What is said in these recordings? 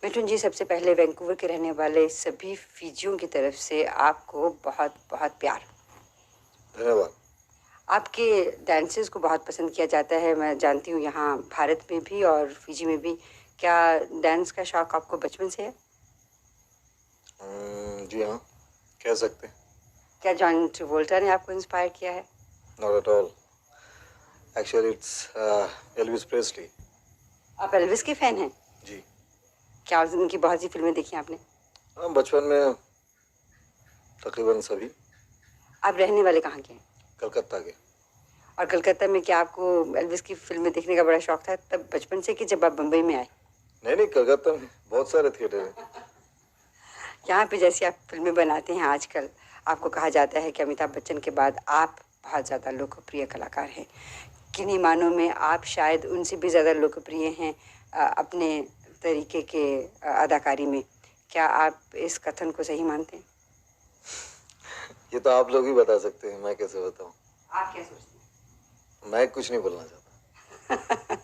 मिठुन जी, सबसे पहले वैंकूवर के रहने वाले सभी फिजियों की तरफ से आपको बहुत बहुत प्यार। धन्यवाद। आपके डांसेस को बहुत पसंद किया जाता है, मैं जानती हूँ, यहाँ भारत में भी और फिजी में भी। क्या डांस का शौक आपको बचपन से है? जी हाँ, कह सकते हैं। क्या जॉन ट्रेवोल्टा ने आपको इंस्पायर किया है? Not at all, actually it's Elvis Presley. आप एल्विस के फैन हैं? जी क्या उनकी बहुत सी फिल्में देखी हैं आपने? हाँ, बचपन में तकरीबन सभी। आप रहने वाले कहाँ के हैं? कलकत्ता के। और कलकत्ता में क्या आपको एल्विस की फिल्में देखने का बड़ा शौक था तब बचपन से, कि जब आप बम्बई में आए? नहीं, कलकत्ता में बहुत सारे थिएटर हैं। यहाँ पे जैसी आप फिल्में बनाते हैं आजकल, आपको कहा जाता है कि अमिताभ बच्चन के बाद आप बहुत ज़्यादा लोकप्रिय कलाकार हैं। किन्हीं मानों में आप शायद उनसे भी ज़्यादा लोकप्रिय हैं अपने तरीके के अदाकारी में। क्या आप इस कथन को सही मानते हैं? ये तो आप लोग ही बता सकते हैं, मैं कैसे बताऊँ। आप क्या सोचते हैं? मैं कुछ नहीं बोलना चाहता।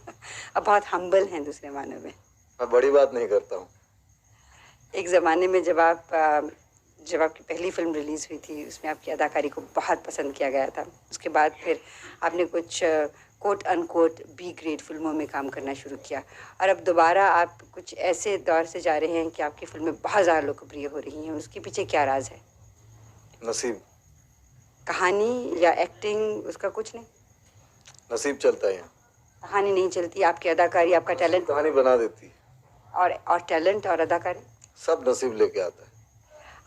अब बहुत हम्बल हैं दूसरे मानों में। मैं बड़ी बात नहीं करता हूँ। एक ज़माने में जब आपकी पहली फिल्म रिलीज़ हुई थी, उसमें आपकी अदाकारी को बहुत पसंद किया गया था। उसके बाद फिर आपने कुछ कोट अनकोट बी ग्रेड फिल्मों में काम करना शुरू किया, और अब दोबारा आप कुछ ऐसे दौर से जा रहे हैं कि आपकी फिल्में बहुत ज़्यादा लोकप्रिय हो रही हैं। उसके पीछे क्या राज है? नसीब। कहानी या एक्टिंग, उसका कुछ नहीं? नसीब चलता है यहाँ। कहानी नहीं चलती, आपकी अदाकारी, आपका टैलेंट कहानी बना देती। और टैलेंट और अदाकारी सब नसीब लेके आता है।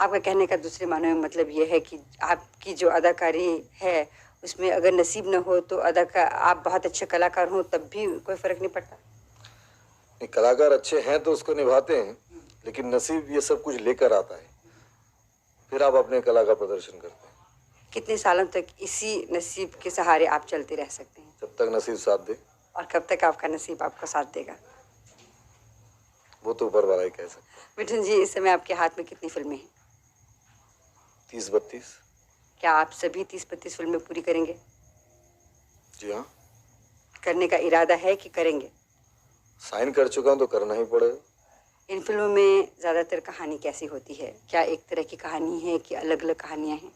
आपका कहने का दूसरे मानों में मतलब ये है कि आपकी जो अदाकारी है उसमें अगर नसीब न हो तो आप बहुत अच्छे कलाकार हों तब भी कोई फ़र्क नहीं पड़ता? नहीं, कलाकार अच्छे हैं तो उसको निभाते हैं, लेकिन नसीब ये सब कुछ लेकर आता है, फिर आप अपने कला का प्रदर्शन करते हैं। कितने सालों तक इसी नसीब के सहारे आप चलते रह सकते हैं? जब तक नसीब साथ दे। और कब तक आपका नसीब आपको साथ देगा? वो तो ऊपर वाला ही कह सकता है। मिठुन जी, इस समय आपके हाथ में कितनी फिल्में हैं? 30-32। क्या आप सभी 30-32 फिल्में पूरी करेंगे? जी हाँ। करने का इरादा है कि करेंगे? साइन कर चुका हूँ तो करना ही पड़ेगा। इन फिल्मों में ज़्यादातर कहानी कैसी होती है? क्या एक तरह की कहानी है कि अलग अलग कहानियाँ हैं?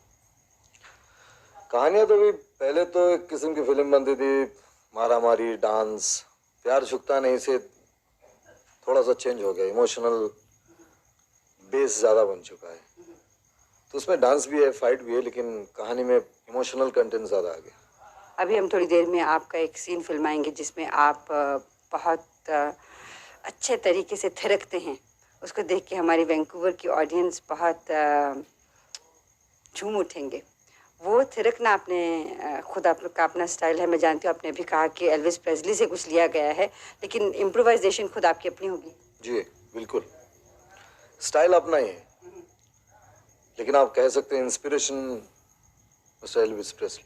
कहानियां तो भी पहले तो एक किस्म की फिल्म बनती थी, मारा मारी, डांस। प्यार झुकता नहीं से थोड़ा सा चेंज हो गया, इमोशनल बेस ज़्यादा बन चुका है, तो उसमें डांस भी है, फाइट भी है, लेकिन कहानी में इमोशनल कंटेंट ज़्यादा आ गया। अभी हम थोड़ी देर में आपका एक सीन फिल्माएंगे जिसमें आप बहुत अच्छे तरीके से थिरकते हैं। उसको देख के हमारी वैंकूवर की ऑडियंस बहुत झूम उठेंगे। वो थिरकना आपने खुद आपका अपना स्टाइल है, मैं जानती हूँ। आपने भी कहा कि एल्विस प्रेस्ली से कुछ लिया गया है, लेकिन इम्प्रोवाइजेशन खुद आपकी अपनी होगी। जी बिल्कुल, स्टाइल अपना ही है, लेकिन आप कह सकते हैं इंस्पिरेशन मिस्टर एल्विस प्रेस्ली।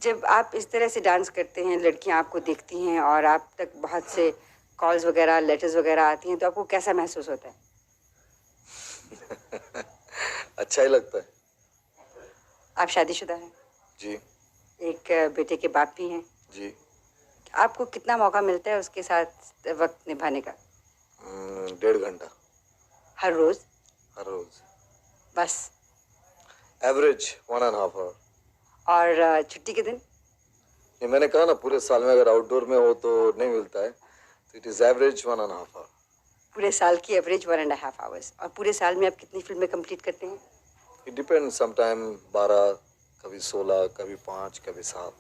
जब आप इस तरह से डांस करते हैं, लड़कियां आपको देखती हैं और आप तक बहुत से कॉल्स वगैरह, लेटर्स वगैरह आती हैं, तो आपको कैसा महसूस होता है? अच्छा ही लगता है। आप शादीशुदा हैं? जी। एक बेटे के बाप भी हैं? जी। आपको कितना मौका मिलता है उसके साथ वक्त निभाने का? 1.5 घंटा। हर रोज? हर रोज। बस? Average 1.5 hour. और छुट्टी के दिन? ये मैंने कहा ना, पूरे साल में अगर आउटडोर में हो तो नहीं मिलता है, तो इट इज एवरेज 1.5 आवर। पूरे साल की एवरेज 1.5 आवर्स। और पूरे साल में आप कितनी फिल्में कंप्लीट करते हैं? इट डिपेंड, समटाइम 12, कभी 16, कभी 5, कभी 7।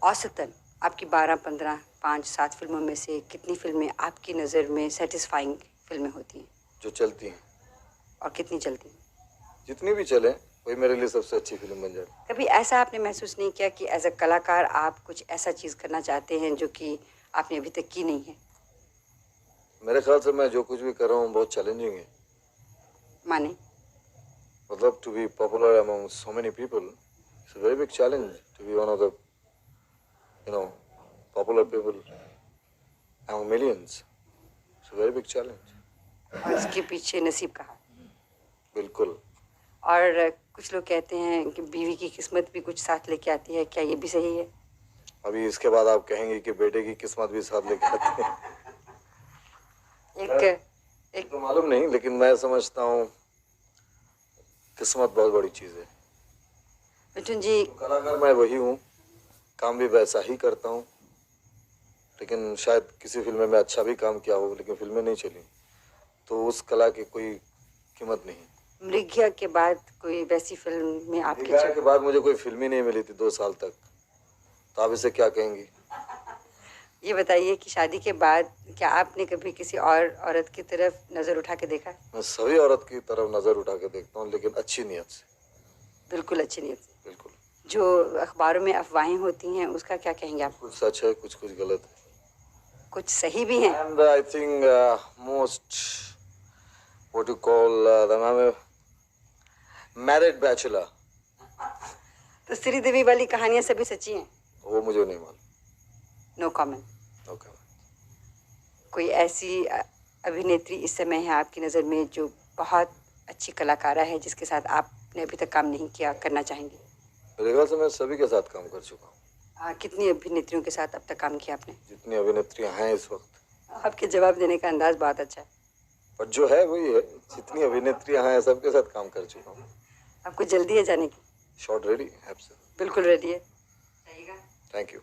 औसतन आपकी 12, 15, 5, 7 फिल्मों में से कितनी फिल्में आपकी नज़र में सेटिस्फाइंग फिल्में होती हैं? जो चलती हैं। और कितनी चलती हैं? जितनी भी चले वही मेरे लिए सबसे अच्छी फिल्म बन जाए। कभी ऐसा आपने महसूस नहीं किया कि एज अ कलाकार आप कुछ ऐसा चीज़ करना चाहते हैं जो कि आपने अभी तक की नहीं है? मेरे ख्याल से मैं जो कुछ भी कर रहा हूँ बहुत चैलेंजिंग है। माने? मतलब to be popular among so many people, it's a very big challenge to be one of the popular people among millions. It's a very big challenge. और इसके पीछे नसीब का हाथ। बिल्कुल। और कुछ लोग कहते हैं कि बीवी की किस्मत भी कुछ साथ लेके आती है, क्या ये भी सही है? अभी इसके बाद आप कहेंगे कि बेटे की किस्मत भी साथ लेके आती है। एक तो मालूम नहीं, लेकिन मैं समझता हूँ किस्मत बहुत बड़ी चीज़ है। मिथुन जी, तो कलाकार मैं वही हूँ, काम भी वैसा ही करता हूँ, लेकिन शायद किसी फिल्म में मैं अच्छा भी काम किया हो लेकिन फिल्में नहीं चली, तो उस कला की कोई कीमत नहीं। मृग्या के बाद कोई वैसी फिल्म में आपके मृग्या के बाद मुझे कोई फिल्म ही नहीं मिली थी 2 साल तक, तो आप इसे क्या कहेंगी? ये बताइए कि शादी के बाद क्या आपने कभी किसी और औरत की तरफ नजर उठा के देखा? मैं सभी औरत की तरफ नजर उठा के देखता हूँ, लेकिन अच्छी नीयत से। बिल्कुल अच्छी नीयत से। बिल्कुल। जो अखबारों में अफवाहें होती हैं उसका क्या कहेंगे आप? कुछ सच है, कुछ कुछ गलत है। कुछ सही भी हैं। And I think most what you call the married bachelor, तो श्रीदेवी वाली कहानियां सभी सच्ची हैं? वो मुझे नहीं मालूम। No comment. ओके। कोई ऐसी अभिनेत्री इस समय है आपकी नज़र में जो बहुत अच्छी कलाकारा है जिसके साथ आपने अभी तक काम नहीं किया, करना चाहेंगे? मेरे ख्याल से मैं सभी के साथ काम कर चुका हूँ। कितनी अभिनेत्रियों के साथ अब तक काम किया आपने? जितनी अभिनेत्रियां हैं इस वक्त। आपके जवाब देने का अंदाज बहुत अच्छा है। पर जो है वही है, जितनी अभिनेत्रियां हैं सबके साथ काम कर चुका हूँ। आपको जल्दी है जाने की? Shot ready? बिल्कुल रेडी है। Thank you.